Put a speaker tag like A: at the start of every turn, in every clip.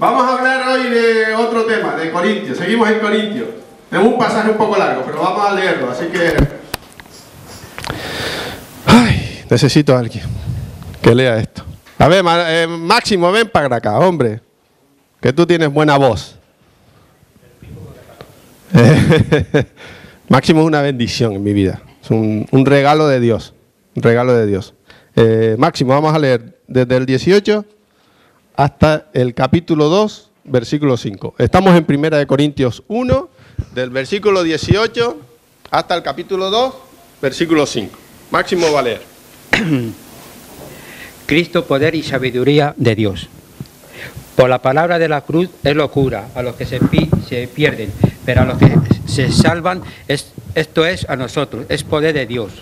A: Vamos a hablar hoy de otro tema, de Corintios. Seguimos en Corintios. Es un pasaje un poco largo, pero vamos a leerlo, así que... Ay, necesito a alguien que lea esto. A ver, Máximo, ven para acá, hombre, que tú tienes buena voz. Máximo es una bendición en mi vida. Es un regalo de Dios. Un regalo de Dios. Máximo, vamos a leer desde el 18 hasta el capítulo 2, versículo 5. Estamos en 1 Corintios 1, del versículo 18 hasta el capítulo 2, versículo 5. Máximo va a leer.
B: Cristo, poder y sabiduría de Dios. Por la palabra de la cruz es locura a los que se pierden, pero a los que se salvan, esto es a nosotros, es poder de Dios.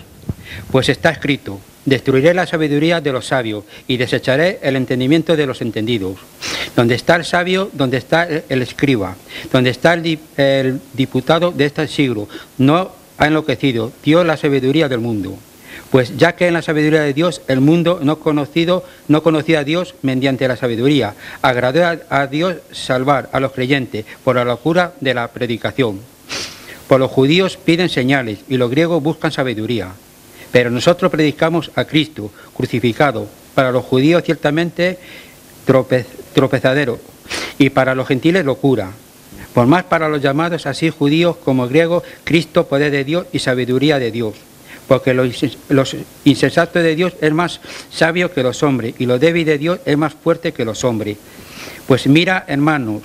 B: Pues está escrito: destruiré la sabiduría de los sabios y desecharé el entendimiento de los entendidos. Donde está el sabio, donde está el escriba, donde está el diputado de este siglo, no ha enloquecido Dios la sabiduría del mundo. Pues ya que en la sabiduría de Dios el mundo no conocía a Dios mediante la sabiduría, agradó a Dios salvar a los creyentes por la locura de la predicación. Por los judíos piden señales y los griegos buscan sabiduría. Pero nosotros predicamos a Cristo crucificado, para los judíos ciertamente tropezadero y para los gentiles locura. Por más para los llamados así judíos como griegos, Cristo poder de Dios y sabiduría de Dios. Porque los insensatos de Dios es más sabio que los hombres y lo débil de Dios es más fuerte que los hombres. Pues mira, hermanos,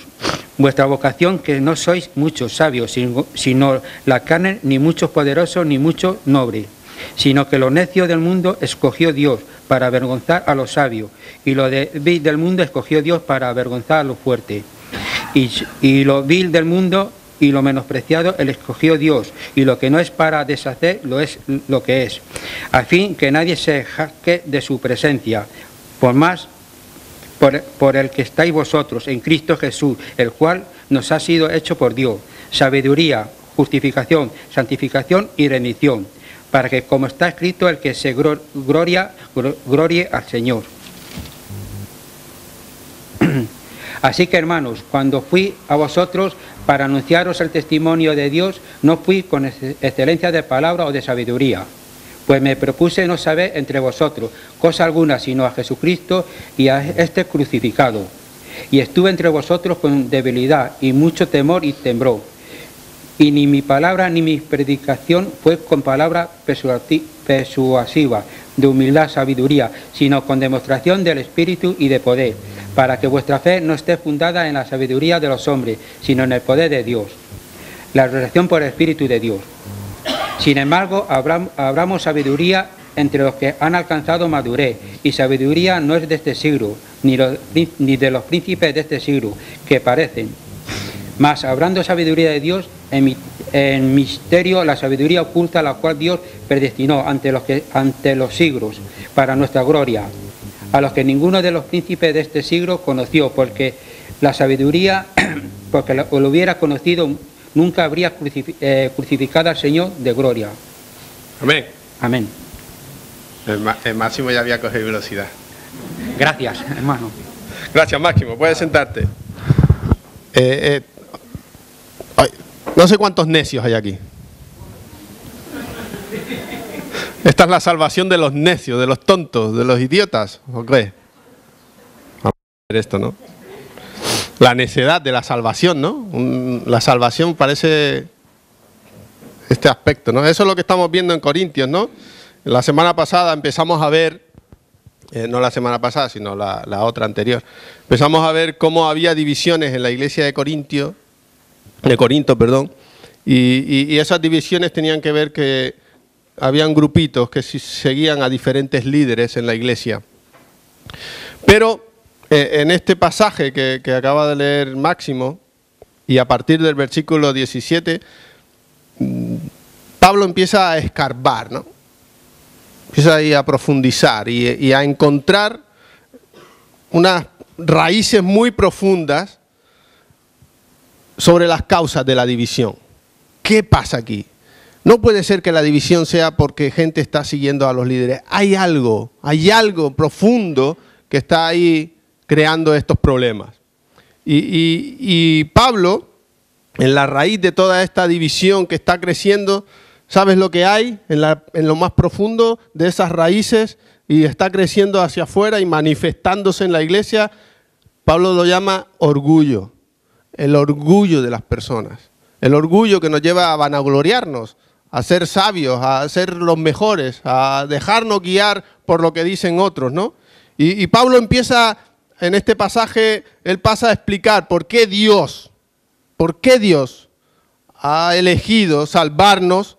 B: vuestra vocación, que no sois muchos sabios, sino la carne, ni muchos poderosos, ni muchos nobles, sino que lo necio del mundo escogió Dios para avergonzar a los sabios, y lo débil del mundo escogió Dios para avergonzar a los fuertes. Y lo vil del mundo y lo menospreciado el escogió Dios, y lo que no es para deshacer lo es lo que es, a fin que nadie se jacte de su presencia, por el que estáis vosotros en Cristo Jesús, el cual nos ha sido hecho por Dios, sabiduría, justificación, santificación y remisión, para que, como está escrito, el que se glorie al Señor. Así que, hermanos, cuando fui a vosotros para anunciaros el testimonio de Dios, no fui con excelencia de palabra o de sabiduría, pues me propuse no saber entre vosotros cosa alguna sino a Jesucristo y a este crucificado. Y estuve entre vosotros con debilidad y mucho temor y temblor. Y ni mi palabra ni mi predicación fue con palabra persuasiva, de humildad, sabiduría, sino con demostración del Espíritu y de poder, para que vuestra fe no esté fundada en la sabiduría de los hombres, sino en el poder de Dios. La revelación por el Espíritu de Dios. Sin embargo, hablamos sabiduría entre los que han alcanzado madurez, y sabiduría no es de este siglo, ni de los príncipes de este siglo, que parecen. Mas, hablando sabiduría de Dios, en misterio, la sabiduría oculta, la cual Dios predestinó ante los siglos, para nuestra gloria, a los que ninguno de los príncipes de este siglo conoció, porque la sabiduría, porque lo hubiera conocido, nunca habría crucificado al Señor de gloria.
A: Amén.
B: Amén.
A: El Máximo ya había cogido velocidad.
B: Gracias, hermano.
A: Gracias, Máximo. Puedes sentarte. No sé cuántos necios hay aquí. Esta es la salvación de los necios, de los tontos, de los idiotas. ¿O qué? Vamos a ver esto, ¿no? La necedad de la salvación, ¿no? La salvación parece este aspecto, ¿no? Eso es lo que estamos viendo en Corintios, ¿no? La semana pasada empezamos a ver, no la semana pasada, sino la otra anterior, empezamos a ver cómo había divisiones en la iglesia de Corinto, y esas divisiones tenían que ver que habían grupitos que seguían a diferentes líderes en la iglesia. Pero en este pasaje que acaba de leer Máximo, y a partir del versículo 17, Pablo empieza a escarbar, ¿no? Empieza ahí a profundizar y a encontrar unas raíces muy profundas sobre las causas de la división. ¿Qué pasa aquí? No puede ser que la división sea porque gente está siguiendo a los líderes. Hay algo profundo que está ahí creando estos problemas. Y Pablo, en la raíz de toda esta división que está creciendo, ¿sabes lo que hay en lo más profundo de esas raíces? Y está creciendo hacia afuera y manifestándose en la iglesia. Pablo lo llama orgullo, el orgullo de las personas, el orgullo que nos lleva a vanagloriarnos, a ser sabios, a ser los mejores, a dejarnos guiar por lo que dicen otros, ¿no? Y Pablo empieza, en este pasaje, él pasa a explicar por qué Dios ha elegido salvarnos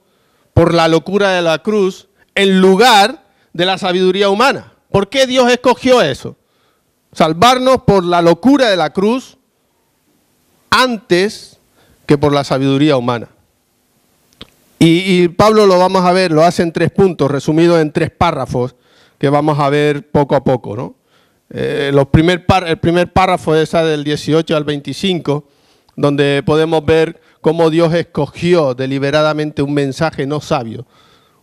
A: por la locura de la cruz en lugar de la sabiduría humana. ¿Por qué Dios escogió eso? Salvarnos por la locura de la cruz antes que por la sabiduría humana. Y Pablo lo vamos a ver, lo hace en 3 puntos, resumido en 3 párrafos, que vamos a ver poco a poco, ¿no? El primer párrafo es del 18 al 25, donde podemos ver cómo Dios escogió deliberadamente un mensaje no sabio,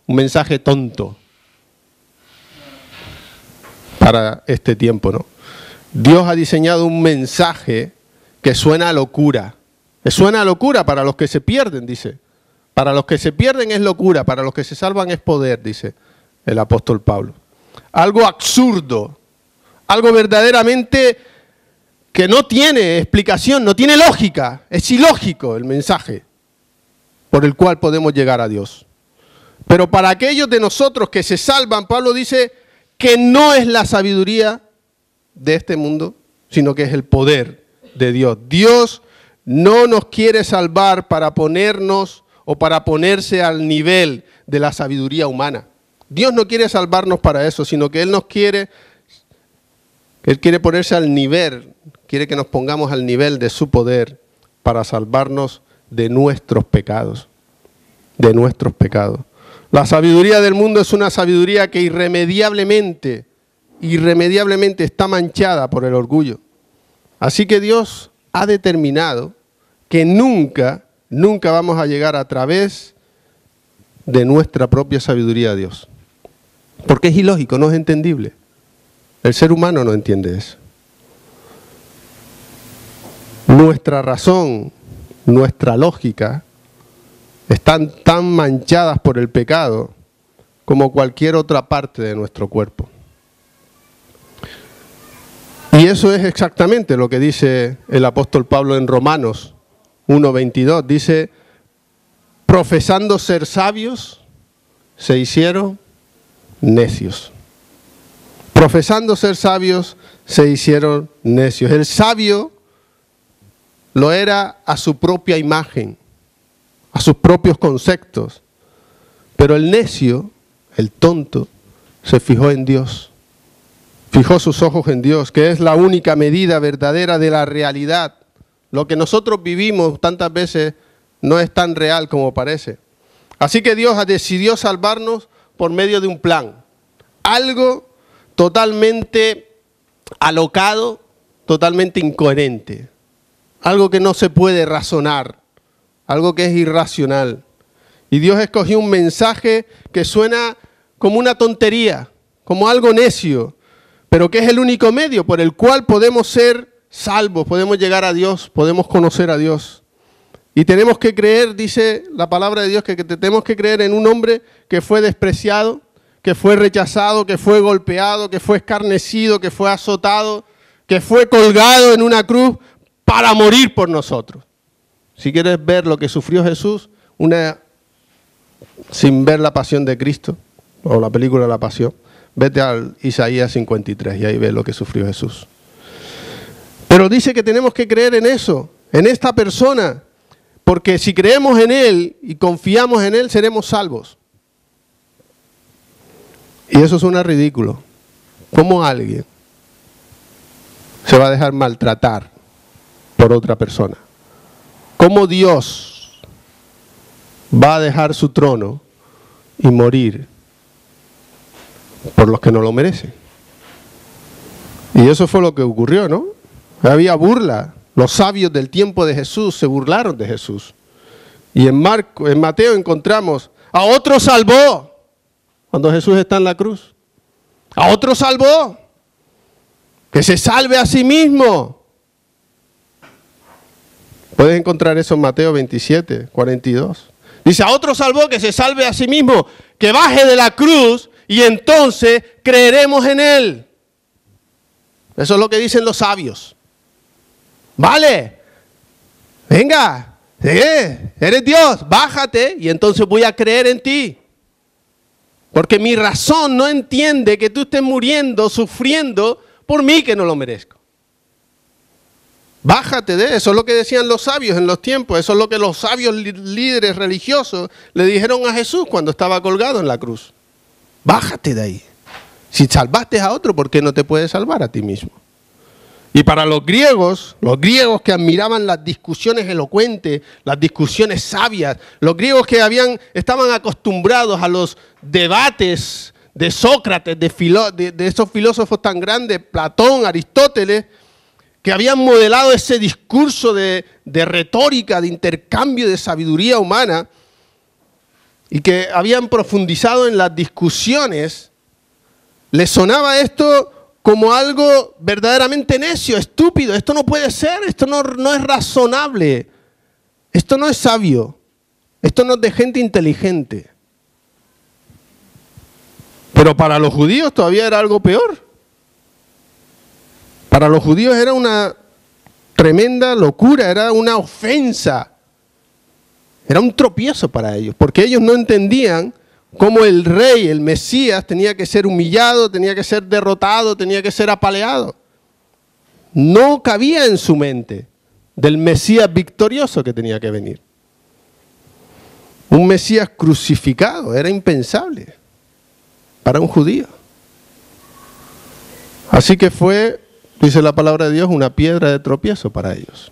A: un mensaje tonto para este tiempo, ¿no? Dios ha diseñado un mensaje que suena a locura. Suena a locura para los que se pierden, dice. Para los que se pierden es locura, para los que se salvan es poder, dice el apóstol Pablo. Algo absurdo, algo verdaderamente que no tiene explicación, no tiene lógica. Es ilógico el mensaje por el cual podemos llegar a Dios. Pero para aquellos de nosotros que se salvan, Pablo dice que no es la sabiduría de este mundo, sino que es el poder de Dios. Dios no nos quiere salvar para ponernos o para ponerse al nivel de la sabiduría humana. Dios no quiere salvarnos para eso, sino que Él quiere ponerse al nivel, quiere que nos pongamos al nivel de su poder para salvarnos de nuestros pecados, La sabiduría del mundo es una sabiduría que irremediablemente está manchada por el orgullo. Así que Dios ha determinado que nunca vamos a llegar a través de nuestra propia sabiduría a Dios. Porque es ilógico, no es entendible. El ser humano no entiende eso. Nuestra razón, nuestra lógica, están tan manchadas por el pecado como cualquier otra parte de nuestro cuerpo. Y eso es exactamente lo que dice el apóstol Pablo en Romanos 1:22. Dice, profesando ser sabios, se hicieron necios. Profesando ser sabios, se hicieron necios. El sabio lo era a su propia imagen, a sus propios conceptos. Pero el necio, el tonto, se fijó en Dios. Fijó sus ojos en Dios, que es la única medida verdadera de la realidad. Lo que nosotros vivimos tantas veces no es tan real como parece. Así que Dios decidió salvarnos por medio de un plan. Algo totalmente alocado, totalmente incoherente. Algo que no se puede razonar, algo que es irracional. Y Dios escogió un mensaje que suena como una tontería, como algo necio, pero que es el único medio por el cual podemos ser salvos, podemos llegar a Dios, podemos conocer a Dios. Y tenemos que creer, dice la palabra de Dios, que tenemos que creer en un hombre que fue despreciado, que fue rechazado, que fue golpeado, que fue escarnecido, que fue azotado, que fue colgado en una cruz para morir por nosotros. Si quieres ver lo que sufrió Jesús, sin ver la pasión de Cristo, o la película La Pasión, vete al Isaías 53 y ahí ves lo que sufrió Jesús. Pero dice que tenemos que creer en eso, en esta persona, porque si creemos en Él y confiamos en Él, seremos salvos. Y eso suena ridículo. ¿Cómo alguien se va a dejar maltratar por otra persona? ¿Cómo Dios va a dejar su trono y morir por los que no lo merecen? Y eso fue lo que ocurrió, ¿no? Había burla. Los sabios del tiempo de Jesús se burlaron de Jesús. Y en Mateo encontramos, a otro salvó, cuando Jesús está en la cruz. A otro salvó, que se salve a sí mismo. Puedes encontrar eso en Mateo 27, 42. Dice, a otro salvó, que se salve a sí mismo, que baje de la cruz y entonces creeremos en él. Eso es lo que dicen los sabios. Vale, venga, eres Dios, bájate y entonces voy a creer en ti. Porque mi razón no entiende que tú estés muriendo, sufriendo por mí que no lo merezco. Bájate de eso, es lo que decían los sabios en los tiempos, eso es lo que los sabios líderes religiosos le dijeron a Jesús cuando estaba colgado en la cruz. Bájate de ahí. Si salvaste a otro, ¿por qué no te puedes salvar a ti mismo? Y para los griegos que admiraban las discusiones elocuentes, las discusiones sabias, los griegos que estaban acostumbrados a los debates de Sócrates, de esos filósofos tan grandes, Platón, Aristóteles, que habían modelado ese discurso de retórica, de intercambio de sabiduría humana, y que habían profundizado en las discusiones, les sonaba esto como algo verdaderamente necio, estúpido. Esto no puede ser, esto no es razonable, esto no es sabio, esto no es de gente inteligente. Pero para los judíos todavía era algo peor. Para los judíos era una tremenda locura, era una ofensa, era un tropiezo para ellos, porque ellos no entendían cómo el rey, el Mesías, tenía que ser humillado, tenía que ser derrotado, tenía que ser apaleado. No cabía en su mente del Mesías victorioso que tenía que venir. Un Mesías crucificado era impensable para un judío. Así que fue, dice la palabra de Dios, una piedra de tropiezo para ellos.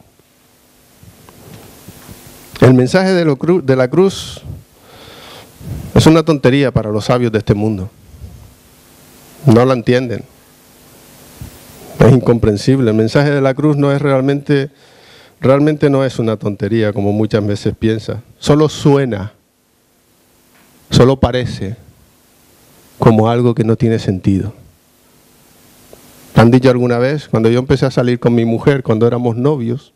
A: El mensaje de la cruz es una tontería para los sabios de este mundo. No la entienden. Es incomprensible. El mensaje de la cruz no es realmente no es una tontería como muchas veces piensa. Solo suena, solo parece como algo que no tiene sentido. ¿Han dicho alguna vez? Cuando yo empecé a salir con mi mujer, cuando éramos novios,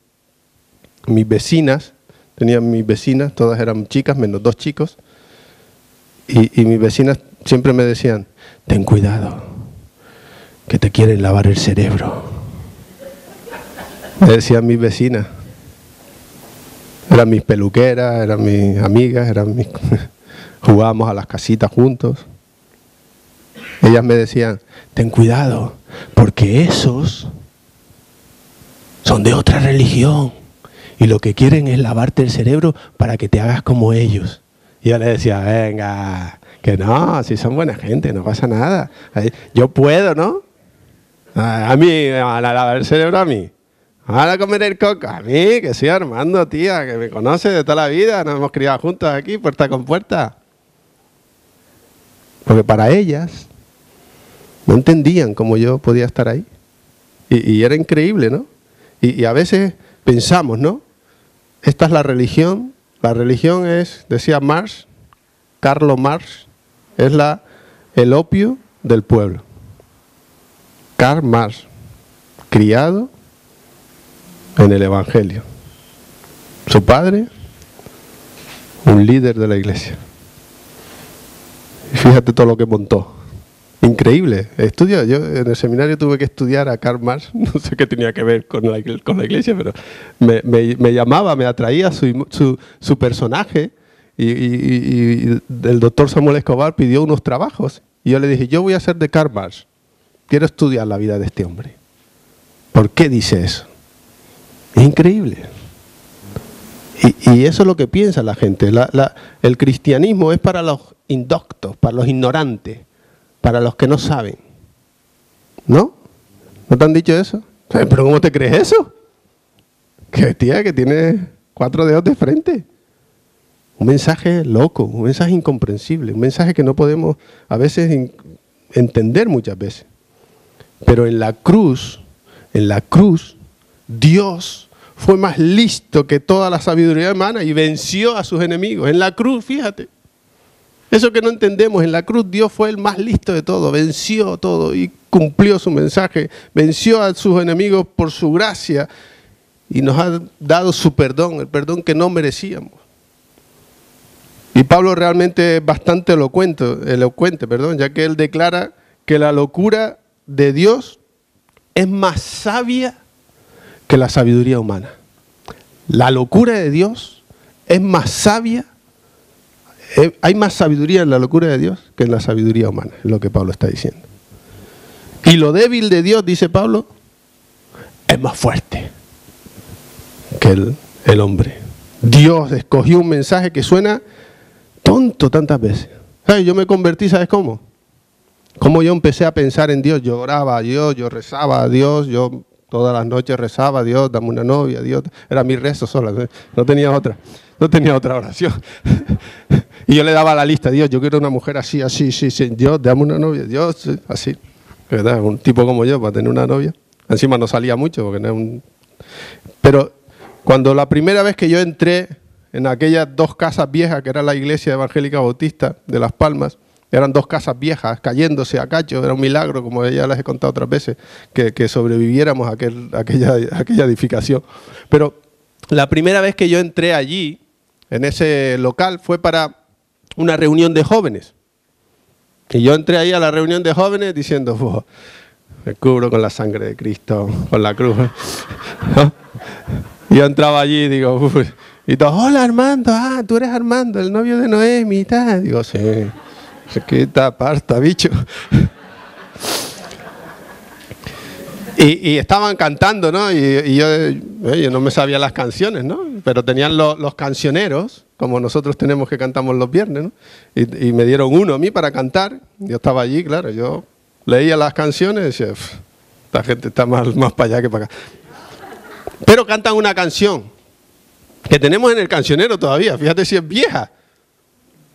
A: mis vecinas, todas eran chicas, menos 2 chicos, y mis vecinas siempre me decían, ten cuidado, que te quieren lavar el cerebro. Me decían mis vecinas. Eran mis peluqueras, eran mis amigas, jugábamos a las casitas juntos. Ellas me decían, ten cuidado, porque esos son de otra religión y lo que quieren es lavarte el cerebro para que te hagas como ellos. Y yo le decía, venga, que no, si son buena gente, no pasa nada. Yo puedo, ¿no? A mí me van a lavar el cerebro a mí. Me van a comer el coco a mí, que soy Armando, tía, que me conoce de toda la vida, nos hemos criado juntos aquí, puerta con puerta. Porque para ellas no entendían cómo yo podía estar ahí. Y era increíble, ¿no? Y a veces pensamos, ¿no? Esta es la religión. La religión es, decía Marx, Karl Marx, es el opio del pueblo. Karl Marx, criado en el Evangelio. Su padre, un líder de la iglesia. Y fíjate todo lo que montó. Increíble. Yo en el seminario tuve que estudiar a Karl Marx, no sé qué tenía que ver con la iglesia, pero me llamaba, me atraía su personaje y el doctor Samuel Escobar pidió unos trabajos y yo le dije, yo voy a ser de Karl Marx, quiero estudiar la vida de este hombre. ¿Por qué dice eso? Es increíble. Y eso es lo que piensa la gente. El cristianismo es para los indoctos, para los ignorantes, para los que no saben. ¿No? ¿No te han dicho eso? ¿Pero cómo te crees eso? Que tía, que tiene 4 dedos de frente. Un mensaje loco, un mensaje incomprensible, un mensaje que no podemos a veces entender muchas veces. Pero en la cruz, Dios fue más listo que toda la sabiduría humana y venció a sus enemigos. En la cruz, fíjate. Eso que no entendemos, en la cruz Dios fue el más listo de todo, venció todo y cumplió su mensaje, venció a sus enemigos por su gracia y nos ha dado su perdón, el perdón que no merecíamos. Y Pablo realmente es bastante elocuente, ya que él declara que la locura de Dios es más sabia que la sabiduría humana. La locura de Dios es más sabia, hay más sabiduría en la locura de Dios que en la sabiduría humana, es lo que Pablo está diciendo. Y lo débil de Dios, dice Pablo, es más fuerte que el hombre. Dios escogió un mensaje que suena tonto tantas veces. ¿Sabes? Yo me convertí, ¿sabes cómo? Cómo yo empecé a pensar en Dios. Yo oraba a Dios, yo rezaba a Dios, yo todas las noches rezaba a Dios, dame una novia, Dios. Era mi rezo sola, no tenía otra oración. Y yo le daba la lista, Dios, yo quiero una mujer así, sí, Dios, dame una novia, Dios, así. ¿Verdad? Un tipo como yo para tener una novia. Encima no salía mucho porque no es un... Pero cuando la primera vez que yo entré en aquellas dos casas viejas, que era la iglesia evangélica bautista de Las Palmas, eran dos casas viejas cayéndose a cacho, era un milagro, como ya les he contado otras veces, que sobreviviéramos a aquella edificación. Pero la primera vez que yo entré allí, en ese local, fue para una reunión de jóvenes. Y yo entré ahí a la reunión de jóvenes diciendo, me cubro con la sangre de Cristo, con la cruz. ¿No? Y yo entraba allí y digo, y todos, hola Armando, tú eres Armando, el novio de Noemi y tal. Digo, sí, qué taparta, bicho. Y estaban cantando, ¿no? Y yo no me sabía las canciones, ¿no? Pero tenían los cancioneros, como nosotros tenemos que cantamos los viernes, ¿no? Y me dieron uno a mí para cantar. Yo estaba allí, claro, yo leía las canciones y decía, esta gente está más para allá que para acá. Pero cantan una canción que tenemos en el cancionero todavía, fíjate si es vieja.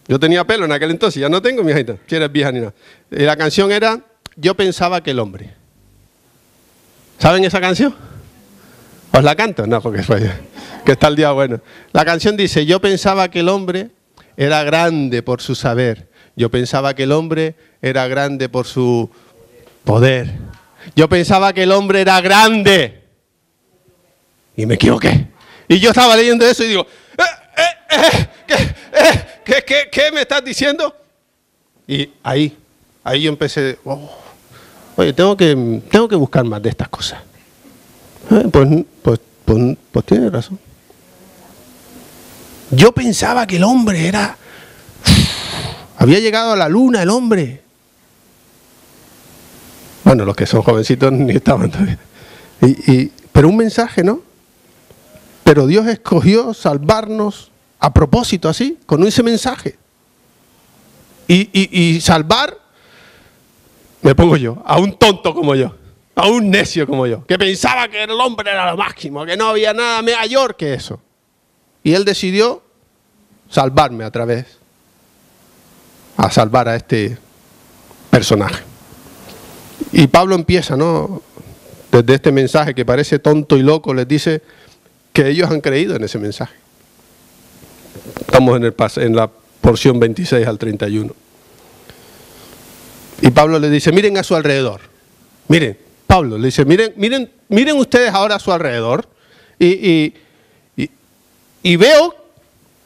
A: Yo tenía pelo en aquel entonces, ya no tengo, mi hijita, si eres vieja ni nada. Y la canción era, yo pensaba que el hombre. ¿Saben esa canción? ¿Os la canto? No, porque que está el día bueno. La canción dice, yo pensaba que el hombre era grande por su saber. Yo pensaba que el hombre era grande por su poder. Yo pensaba que el hombre era grande. Y me equivoqué. Y yo estaba leyendo eso y digo, ¿qué me estás diciendo? Y ahí yo empecé, oye, tengo que buscar más de estas cosas. Pues tienes razón. Yo pensaba que el hombre era... Había llegado a la luna el hombre. Bueno, los que son jovencitos ni estaban todavía. Pero un mensaje, ¿no? Pero Dios escogió salvarnos a propósito, así, con ese mensaje. Y salvar, me pongo yo, a un tonto como yo, a un necio como yo, que pensaba que el hombre era lo máximo, que no había nada mayor que eso. Y Él decidió salvarme a salvar a este personaje. Y Pablo empieza, ¿no? Desde este mensaje que parece tonto y loco, les dice que ellos han creído en ese mensaje. Estamos en la porción 26 al 31. Y Pablo le dice, miren a su alrededor. Miren, Pablo le dice, miren ustedes ahora a su alrededor. Y veo,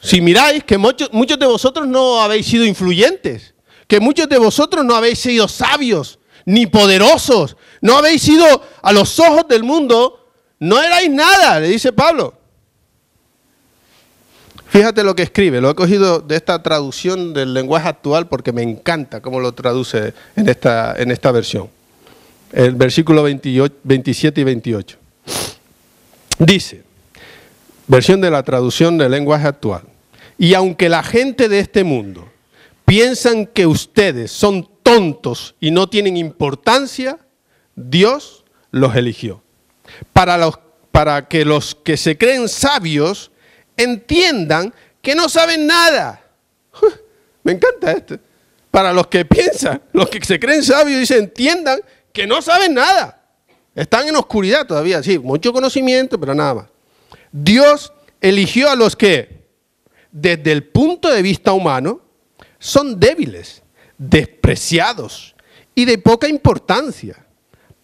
A: si miráis, que muchos de vosotros no habéis sido influyentes. Que muchos de vosotros no habéis sido sabios, ni poderosos. No habéis sido a los ojos del mundo. No erais nada, le dice Pablo. Fíjate lo que escribe, lo he cogido de esta traducción del lenguaje actual porque me encanta cómo lo traduce en esta versión. El versículo 27 y 28. Dice, versión de la traducción del lenguaje actual. Y aunque la gente de este mundo piensan que ustedes son tontos y no tienen importancia, Dios los eligió. Para que los que se creen sabios entiendan que no saben nada. Me encanta esto. Para los que piensan, los que se creen sabios, dice, entiendan que no saben nada. Están en oscuridad todavía, sí, mucho conocimiento, pero nada más. Dios eligió a los que, desde el punto de vista humano, son débiles, despreciados y de poca importancia,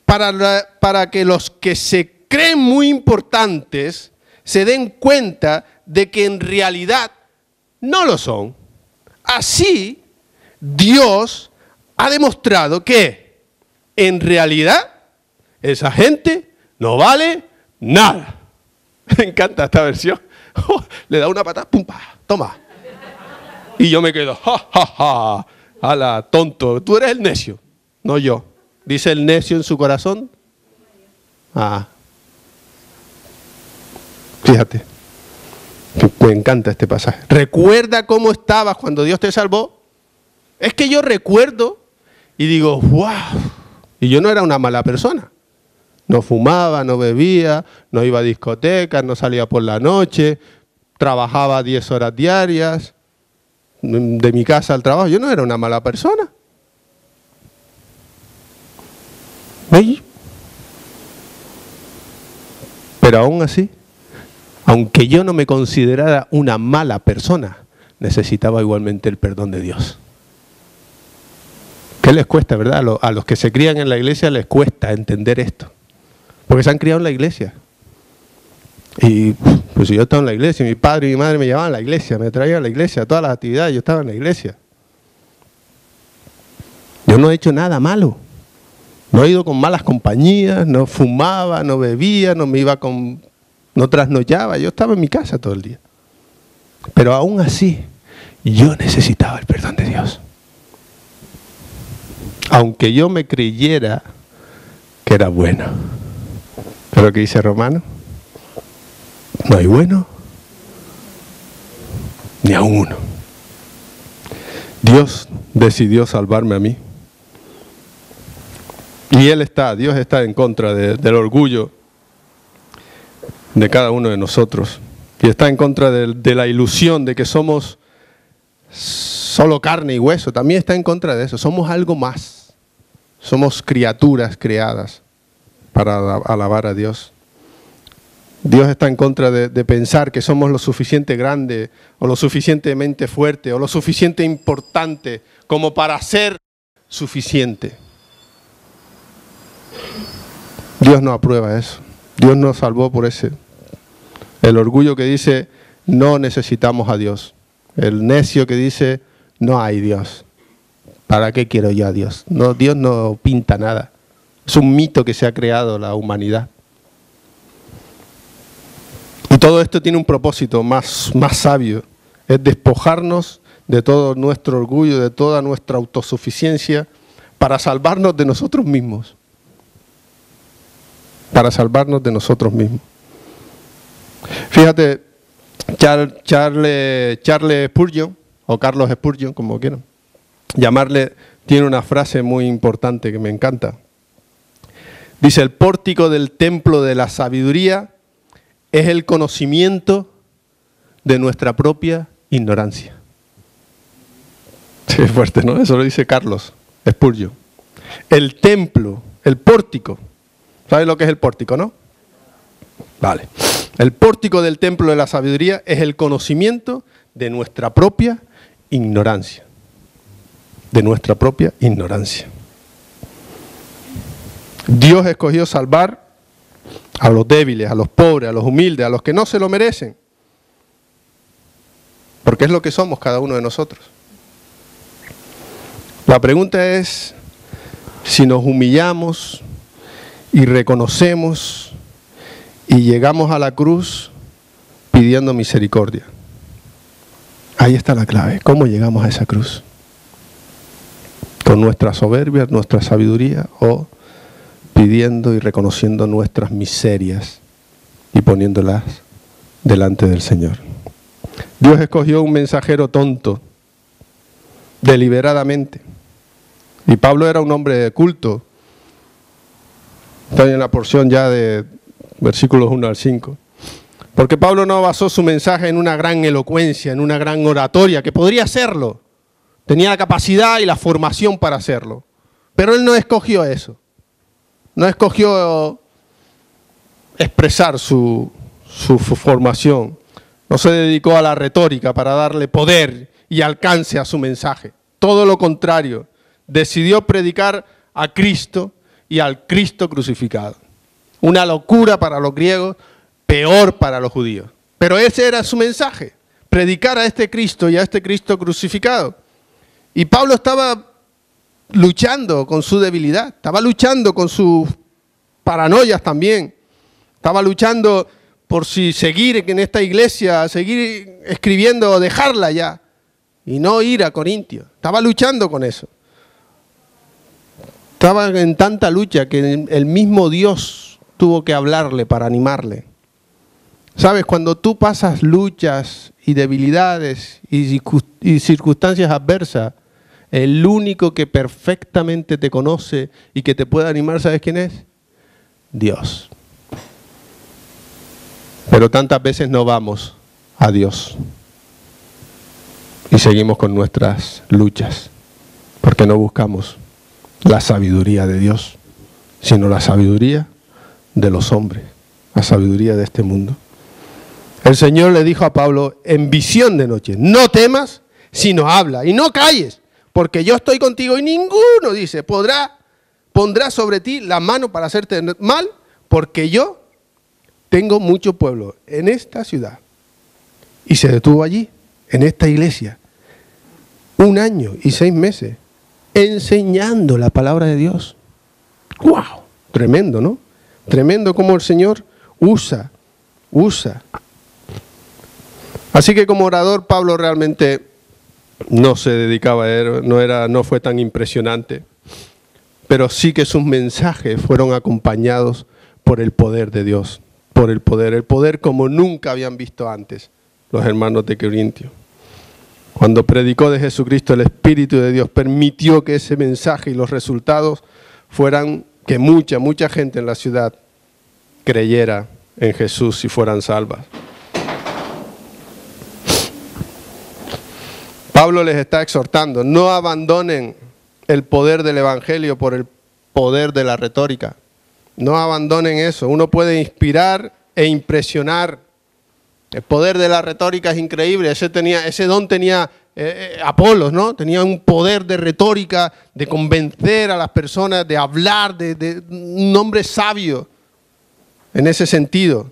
A: para que los que se creen muy importantes se den cuenta de que en realidad no lo son. Así, Dios ha demostrado que en realidad esa gente no vale nada. Me encanta esta versión. Le da una patada, pum, pa, toma. Y yo me quedo, ja, ja, ja. Ala, tonto, tú eres el necio, no yo. Dice el necio en su corazón. Ah. Fíjate. Me encanta este pasaje. ¿Recuerda cómo estabas cuando Dios te salvó? Es que yo recuerdo y digo, wow. Y yo no era una mala persona. No fumaba, no bebía, no iba a discotecas, no salía por la noche, trabajaba 10 horas diarias, de mi casa al trabajo. Yo no era una mala persona. ¿Veis? Pero aún así, aunque yo no me considerara una mala persona, necesitaba igualmente el perdón de Dios. ¿Qué les cuesta, verdad? A los que se crían en la iglesia les cuesta entender esto. Porque se han criado en la iglesia. Y pues yo estaba en la iglesia, mi padre y mi madre me llevaban a la iglesia, me traían a la iglesia, a todas las actividades, yo estaba en la iglesia. Yo no he hecho nada malo. No he ido con malas compañías, no fumaba, no bebía, no trasnochaba, yo estaba en mi casa todo el día. Pero aún así, yo necesitaba el perdón de Dios. Aunque yo me creyera que era bueno. ¿Pero qué dice Romano? No hay bueno ni a uno. Dios decidió salvarme a mí. Y Dios está en contra del orgullo de cada uno de nosotros. Y está en contra de la ilusión de que somos solo carne y hueso. También está en contra de eso. Somos algo más. Somos criaturas creadas para alabar a Dios. Dios está en contra de pensar que somos lo suficiente grande o lo suficientemente fuerte o lo suficiente importante como para ser suficiente. Dios no aprueba eso. Dios nos salvó por el orgullo que dice no necesitamos a Dios. El necio que dice no hay Dios. ¿Para qué quiero yo a Dios? No, Dios no pinta nada. Es un mito que se ha creado la humanidad. Y todo esto tiene un propósito más sabio. Es despojarnos de todo nuestro orgullo, de toda nuestra autosuficiencia, para salvarnos de nosotros mismos. Para salvarnos de nosotros mismos. Fíjate, Charles Spurgeon, o Carlos Spurgeon, como quieran llamarle, tiene una frase muy importante que me encanta. Dice, el pórtico del templo de la sabiduría es el conocimiento de nuestra propia ignorancia. Sí, es fuerte, ¿no? Eso lo dice Carlos Spurgeon. El templo, el pórtico. ¿Sabes lo que es el pórtico, no? Vale. El pórtico del templo de la sabiduría es el conocimiento de nuestra propia ignorancia. De nuestra propia ignorancia. Dios escogió salvar a los débiles, a los pobres, a los humildes, a los que no se lo merecen. Porque es lo que somos cada uno de nosotros. La pregunta es si nos humillamos y reconocemos y llegamos a la cruz pidiendo misericordia. Ahí está la clave. ¿Cómo llegamos a esa cruz? ¿Con nuestra soberbia, nuestra sabiduría o pidiendo y reconociendo nuestras miserias y poniéndolas delante del Señor? Dios escogió un mensajero tonto deliberadamente. Y Pablo era un hombre de culto. Está en la porción ya de versículos 1 al 5. Porque Pablo no basó su mensaje en una gran elocuencia, en una gran oratoria, que podría hacerlo. Tenía la capacidad y la formación para hacerlo. Pero él no escogió eso. No escogió expresar su formación. No se dedicó a la retórica para darle poder y alcance a su mensaje. Todo lo contrario. Decidió predicar a Cristo y al Cristo crucificado. una locura para los griegos, peor para los judíos. Pero ese era su mensaje, predicar a este Cristo y a este Cristo crucificado. Y Pablo estaba luchando con su debilidad, estaba luchando con sus paranoias también, estaba luchando por si seguir en esta iglesia, seguir escribiendo o dejarla ya y no ir a Corintios. Estaba luchando con eso. Estaba en tanta lucha que el mismo Dios tuvo que hablarle para animarle. ¿Sabes? Cuando tú pasas luchas y debilidades y circunstancias adversas, el único que perfectamente te conoce y que te puede animar, ¿sabes quién es? Dios. Pero tantas veces no vamos a Dios y seguimos con nuestras luchas porque no buscamos la sabiduría de Dios, sino la sabiduría de los hombres, la sabiduría de este mundo. El Señor le dijo a Pablo en visión de noche: no temas, sino habla y no calles, porque yo estoy contigo y ninguno, dice, pondrá sobre ti la mano para hacerte mal, porque yo tengo mucho pueblo en esta ciudad. Y se detuvo allí, en esta iglesia, 1 año y 6 meses, enseñando la palabra de Dios. ¡Wow! Tremendo, ¿no? Tremendo cómo el Señor usa. Así que como orador, Pablo realmente no se dedicaba a él, no fue tan impresionante, pero sí que sus mensajes fueron acompañados por el poder de Dios, el poder como nunca habían visto antes los hermanos de Corintio. Cuando predicó de Jesucristo, el Espíritu de Dios permitió que ese mensaje y los resultados fueran que mucha gente en la ciudad creyera en Jesús y fueran salvas. Pablo les está exhortando: no abandonen el poder del Evangelio por el poder de la retórica. No abandonen eso. Uno puede inspirar e impresionar. El poder de la retórica es increíble. Ese don tenía Apolos, ¿no? Tenía un poder de retórica, de convencer a las personas, de hablar, de un hombre sabio en ese sentido.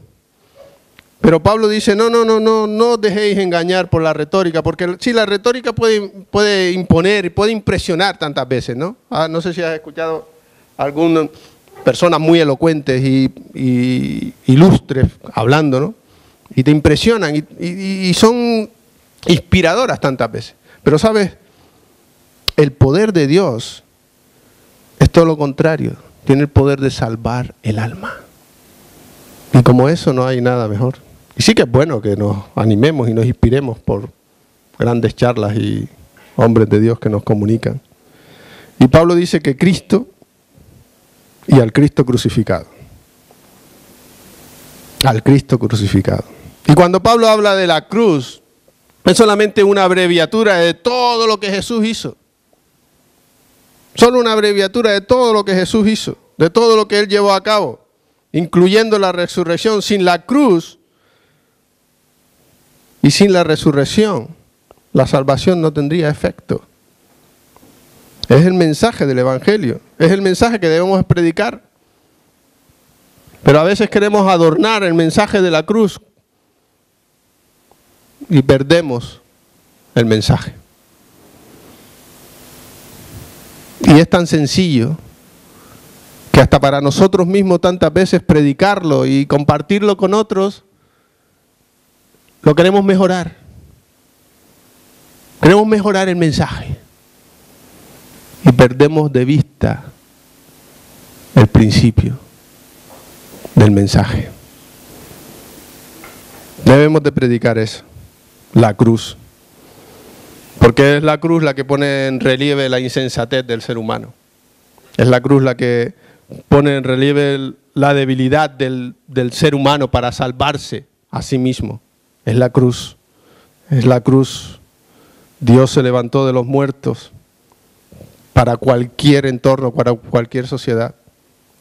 A: Pero Pablo dice: no dejéis engañar por la retórica, porque sí, la retórica puede imponer y puede impresionar tantas veces, ¿no? No sé si has escuchado algunas personas muy elocuentes y ilustres hablando, ¿no? Y te impresionan y son inspiradoras tantas veces. Pero ¿sabes? El poder de Dios es todo lo contrario. Tiene el poder de salvar el alma. Y como eso no hay nada mejor. Y sí que es bueno que nos animemos y nos inspiremos por grandes charlas y hombres de Dios que nos comunican. Y Pablo dice que Cristo y al Cristo crucificado. Al Cristo crucificado. Y cuando Pablo habla de la cruz, es solamente una abreviatura de todo lo que Jesús hizo. Solo una abreviatura de todo lo que Jesús hizo, de todo lo que Él llevó a cabo, incluyendo la resurrección. Sin la cruz y sin la resurrección, la salvación no tendría efecto. Es el mensaje del Evangelio, es el mensaje que debemos predicar. Pero a veces queremos adornar el mensaje de la cruz y perdemos el mensaje. Y es tan sencillo que hasta para nosotros mismos tantas veces predicarlo y compartirlo con otros, lo queremos mejorar. Queremos mejorar el mensaje. Y perdemos de vista el principio del mensaje. Debemos de predicar eso, la cruz. Porque es la cruz la que pone en relieve la insensatez del ser humano. Es la cruz la que pone en relieve la debilidad del ser humano para salvarse a sí mismo. Es la cruz. Es la cruz. Dios se levantó de los muertos para cualquier entorno, para cualquier sociedad,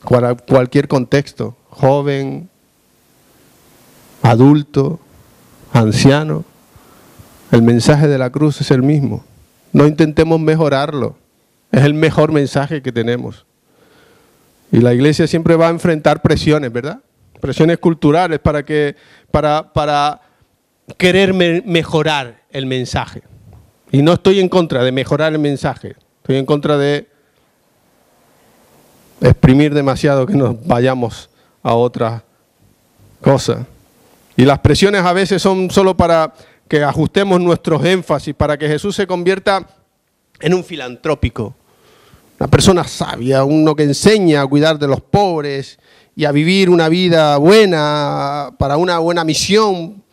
A: para cualquier contexto, joven, adulto, anciano. El mensaje de la cruz es el mismo. No intentemos mejorarlo. Es el mejor mensaje que tenemos. Y la iglesia siempre va a enfrentar presiones, ¿verdad? Presiones culturales para querer mejorar el mensaje. Y no estoy en contra de mejorar el mensaje. Estoy en contra de exprimir demasiado, que nos vayamos a otra cosa. Y las presiones a veces son solo para que ajustemos nuestros énfasis, para que Jesús se convierta en un filantrópico, una persona sabia, uno que enseña a cuidar de los pobres y a vivir una vida buena para una buena misión.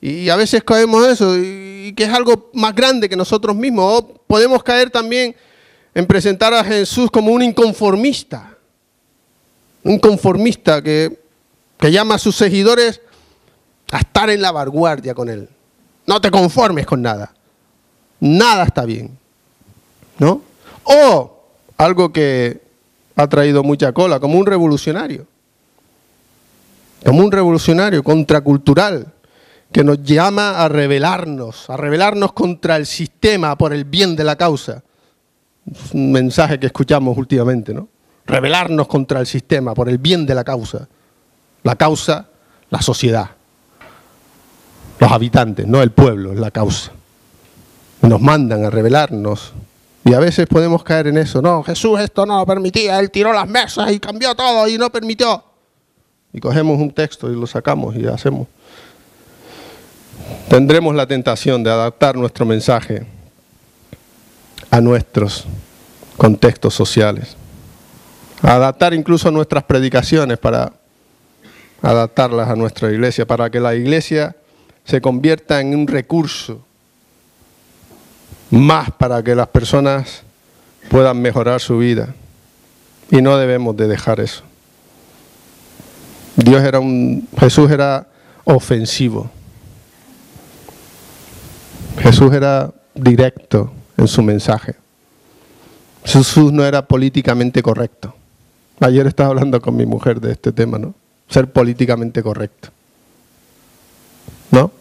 A: Y a veces caemos en eso, y que es algo más grande que nosotros mismos. O podemos caer también en presentar a Jesús como un inconformista que llama a sus seguidores a estar en la vanguardia con él. No te conformes con nada. Nada está bien, ¿no? O algo que ha traído mucha cola, como un revolucionario contracultural, que nos llama a rebelarnos contra el sistema por el bien de la causa. Es un mensaje que escuchamos últimamente, ¿no? Rebelarnos contra el sistema por el bien de la causa. La causa, la sociedad. Los habitantes, no el pueblo, es la causa. Nos mandan a rebelarnos. Y a veces podemos caer en eso. No, Jesús esto no lo permitía, Él tiró las mesas y cambió todo y no permitió. Y cogemos un texto y lo sacamos y hacemos. Tendremos la tentación de adaptar nuestro mensaje a nuestros contextos sociales. A adaptar incluso nuestras predicaciones para adaptarlas a nuestra iglesia, para que la iglesia se convierta en un recurso más para que las personas puedan mejorar su vida. Y no debemos de dejar eso. Jesús era ofensivo. Jesús era directo en su mensaje. Jesús no era políticamente correcto. Ayer estaba hablando con mi mujer de este tema, ¿no? Ser políticamente correcto, ¿no?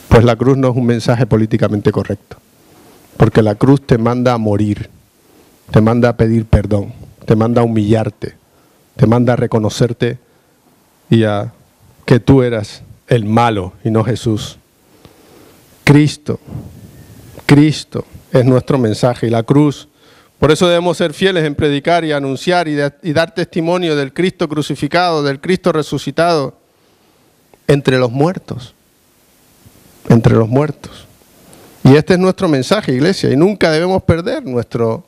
A: Pues la cruz no es un mensaje políticamente correcto, porque la cruz te manda a morir, te manda a pedir perdón, te manda a humillarte, te manda a reconocerte y a que tú eras el malo y no Jesús. Cristo es nuestro mensaje y la cruz. Por eso debemos ser fieles en predicar y anunciar y dar testimonio del Cristo crucificado, del Cristo resucitado entre los muertos. Entre los muertos. Y este es nuestro mensaje, iglesia, y nunca debemos perder nuestro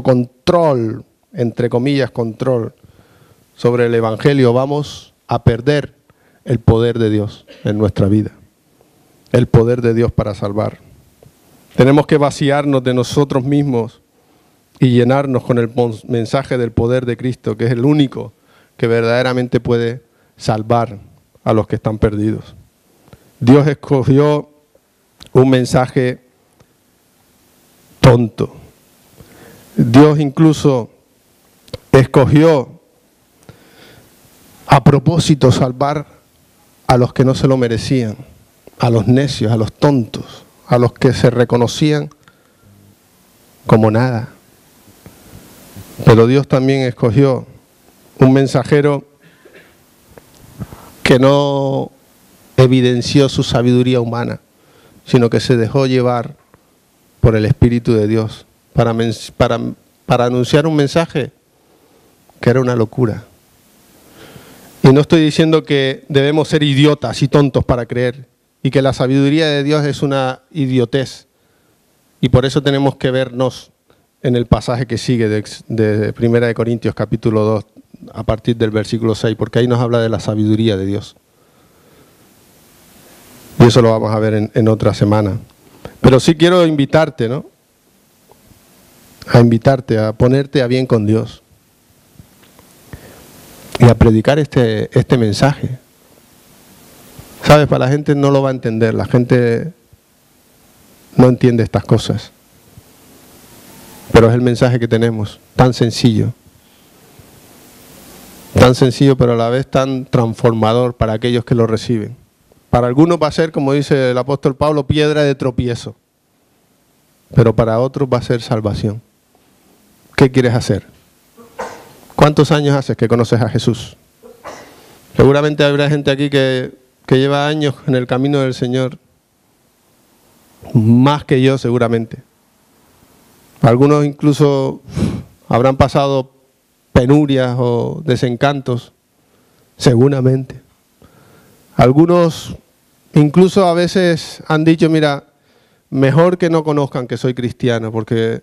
A: control, entre comillas, control sobre el Evangelio. Vamos a perder el poder de Dios en nuestra vida. El poder de Dios para salvar. Tenemos que vaciarnos de nosotros mismos y llenarnos con el mensaje del poder de Cristo, que es el único que verdaderamente puede salvar a los que están perdidos. Dios escogió un mensaje tonto. Dios incluso escogió a propósito salvar a los que no se lo merecían, a los necios, a los tontos, a los que se reconocían como nada. Pero Dios también escogió un mensajero que no evidenció su sabiduría humana, sino que se dejó llevar por el Espíritu de Dios para anunciar un mensaje que era una locura. Y no estoy diciendo que debemos ser idiotas y tontos para creer, y que la sabiduría de Dios es una idiotez. Y por eso tenemos que vernos en el pasaje que sigue de 1 Corintios capítulo 2, a partir del versículo 6, porque ahí nos habla de la sabiduría de Dios. Y eso lo vamos a ver en otra semana. Pero sí quiero invitarte, ¿no? A invitarte a ponerte a bien con Dios. Y a predicar este mensaje. ¿Sabes? Para la gente no lo va a entender. La gente no entiende estas cosas. Pero es el mensaje que tenemos. Tan sencillo. Tan sencillo, pero a la vez tan transformador para aquellos que lo reciben. Para algunos va a ser, como dice el apóstol Pablo, piedra de tropiezo. Pero para otros va a ser salvación. ¿Qué quieres hacer? ¿Cuántos años haces que conoces a Jesús? Seguramente habrá gente aquí que lleva años en el camino del Señor, más que yo seguramente. Algunos incluso habrán pasado penurias o desencantos, seguramente. Algunos incluso a veces han dicho, mira, mejor que no conozcan que soy cristiano, porque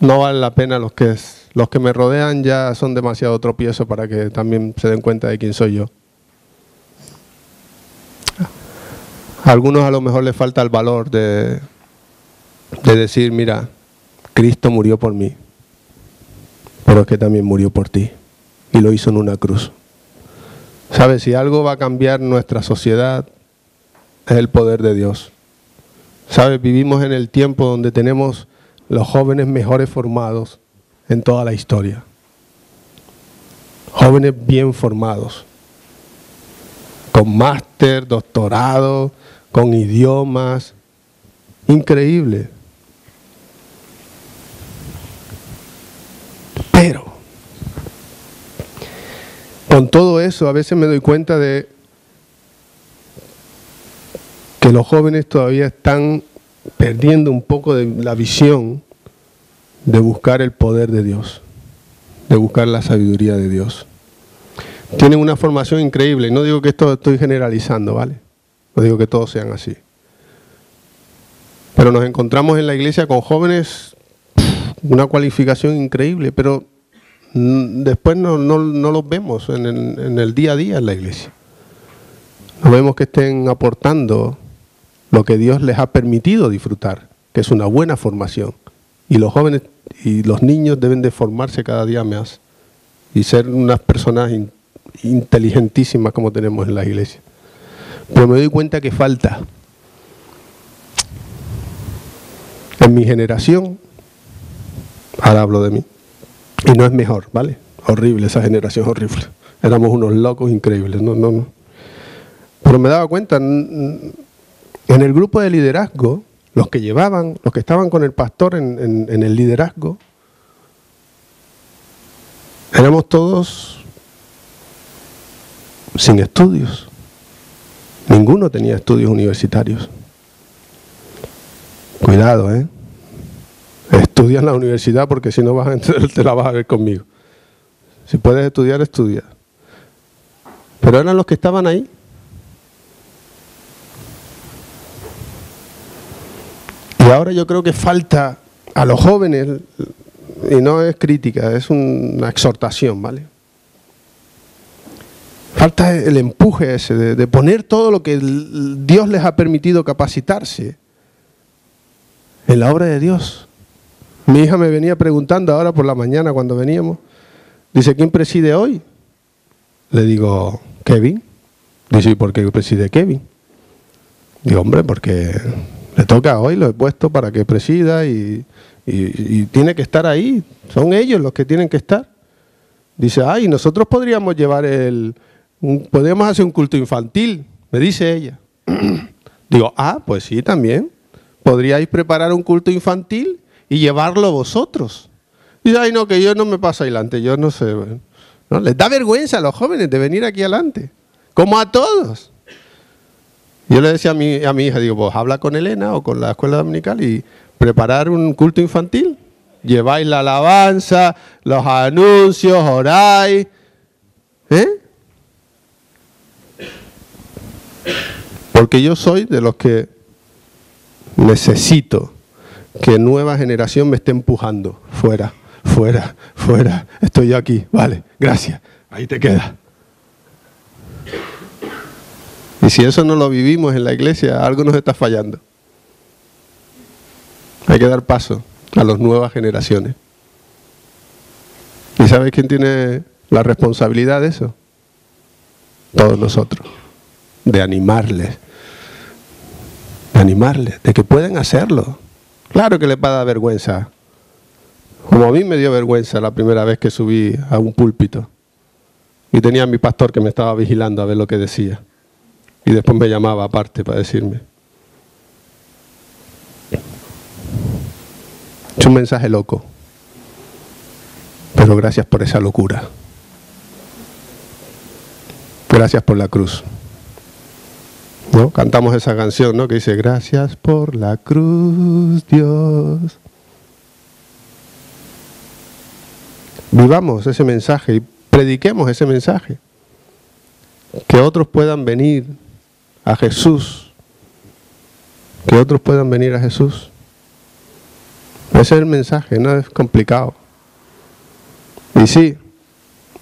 A: no vale la pena, los que me rodean ya son demasiado tropiezos para que también se den cuenta de quién soy yo. A algunos a lo mejor les falta el valor de decir, mira, Cristo murió por mí, pero es que también murió por ti y lo hizo en una cruz. ¿Sabes? Si algo va a cambiar nuestra sociedad es el poder de Dios. ¿Sabes? Vivimos en el tiempo donde tenemos los jóvenes mejores formados en toda la historia. Jóvenes bien formados, con máster, doctorado, con idiomas. Increíble. Pero, con todo eso, a veces me doy cuenta de que los jóvenes todavía están perdiendo un poco de la visión de buscar el poder de Dios, de buscar la sabiduría de Dios. Tienen una formación increíble, no digo que esto estoy generalizando, ¿vale? No digo que todos sean así. Pero nos encontramos en la iglesia con jóvenes, una cualificación increíble, pero después no los vemos en el día a día en la iglesia. No vemos que estén aportando lo que Dios les ha permitido disfrutar, que es una buena formación. Y los jóvenes y los niños deben de formarse cada día más y ser unas personas inteligentísimas como tenemos en la iglesia. Pero me doy cuenta que falta. En mi generación, ahora hablo de mí, y no es mejor, ¿vale? Horrible, esa generación horrible. Éramos unos locos increíbles, no. Pero me daba cuenta, en el grupo de liderazgo, los que estaban con el pastor en el liderazgo, éramos todos sin estudios. Ninguno tenía estudios universitarios. Cuidado, ¿eh? Estudia en la universidad porque si no te la vas a ver conmigo. Si puedes estudiar, estudia. Pero eran los que estaban ahí. Y ahora yo creo que falta a los jóvenes, y no es crítica, es una exhortación, ¿vale? Falta el empuje ese de poner todo lo que Dios les ha permitido capacitarse en la obra de Dios. Mi hija me venía preguntando ahora por la mañana cuando veníamos, dice, ¿quién preside hoy? Le digo, Kevin. Dice, ¿y por qué preside Kevin? Digo, hombre, porque le toca hoy, lo he puesto para que presida y tiene que estar ahí. Son ellos los que tienen que estar. Dice, nosotros podríamos llevar podríamos hacer un culto infantil, me dice ella. Digo, pues sí, también. Podríais preparar un culto infantil y llevarlo vosotros. Dice, no, que yo no me paso adelante, yo no sé. ¿No? Les da vergüenza a los jóvenes de venir aquí adelante, como a todos. Yo le decía a mi hija, digo, pues habla con Elena o con la escuela dominical y preparar un culto infantil. Lleváis la alabanza, los anuncios, oráis. Porque yo soy de los que necesito que nueva generación me esté empujando. Fuera, fuera, fuera. Estoy yo aquí. Vale, gracias. Ahí te queda. Y si eso no lo vivimos en la iglesia, algo nos está fallando. Hay que dar paso a las nuevas generaciones. ¿Y sabes quién tiene la responsabilidad de eso? Todos nosotros. De animarles. De que pueden hacerlo. Claro que les va a dar vergüenza. Como a mí me dio vergüenza la primera vez que subí a un púlpito. Y tenía a mi pastor que me estaba vigilando a ver lo que decía. Y después me llamaba aparte para decirme. Es un mensaje loco. Pero gracias por esa locura. Gracias por la cruz. ¿No? Cantamos esa canción, ¿no? Que dice, gracias por la cruz, Dios. Vivamos ese mensaje y prediquemos ese mensaje. Que otros puedan venir a Jesús. Que otros puedan venir a Jesús. Ese es el mensaje, no es complicado. Y sí,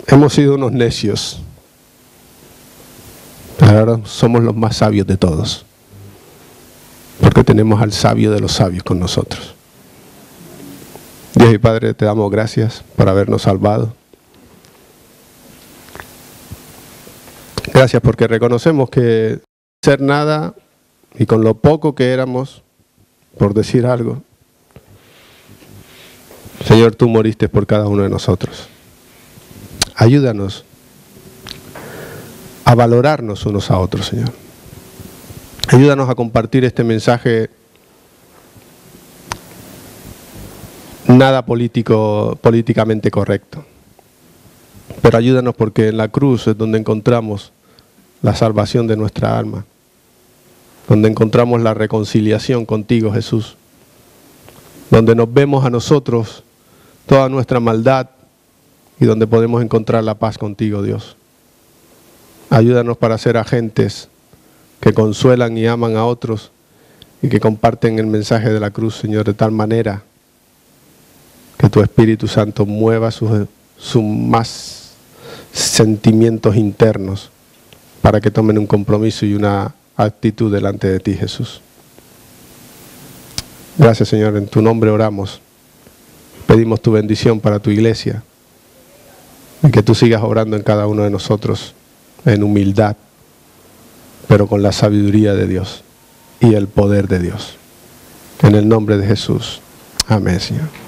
A: hemos sido unos necios. Pero ahora somos los más sabios de todos. Porque tenemos al sabio de los sabios con nosotros. Dios y Padre, te damos gracias por habernos salvado. Gracias porque reconocemos que ser nada y con lo poco que éramos, por decir algo, Señor, tú moriste por cada uno de nosotros. Ayúdanos a valorarnos unos a otros, Señor. Ayúdanos a compartir este mensaje nada políticamente correcto. Pero ayúdanos porque en la cruz es donde encontramos la salvación de nuestra alma, donde encontramos la reconciliación contigo, Jesús, donde nos vemos a nosotros toda nuestra maldad y donde podemos encontrar la paz contigo, Dios. Ayúdanos para ser agentes que consuelan y aman a otros y que comparten el mensaje de la cruz, Señor, de tal manera que tu Espíritu Santo mueva sus más sentimientos internos para que tomen un compromiso y una actitud delante de ti, Jesús. Gracias, Señor, en tu nombre oramos. Pedimos tu bendición para tu iglesia y que tú sigas obrando en cada uno de nosotros en humildad, pero con la sabiduría de Dios y el poder de Dios. En el nombre de Jesús. Amén, Señor.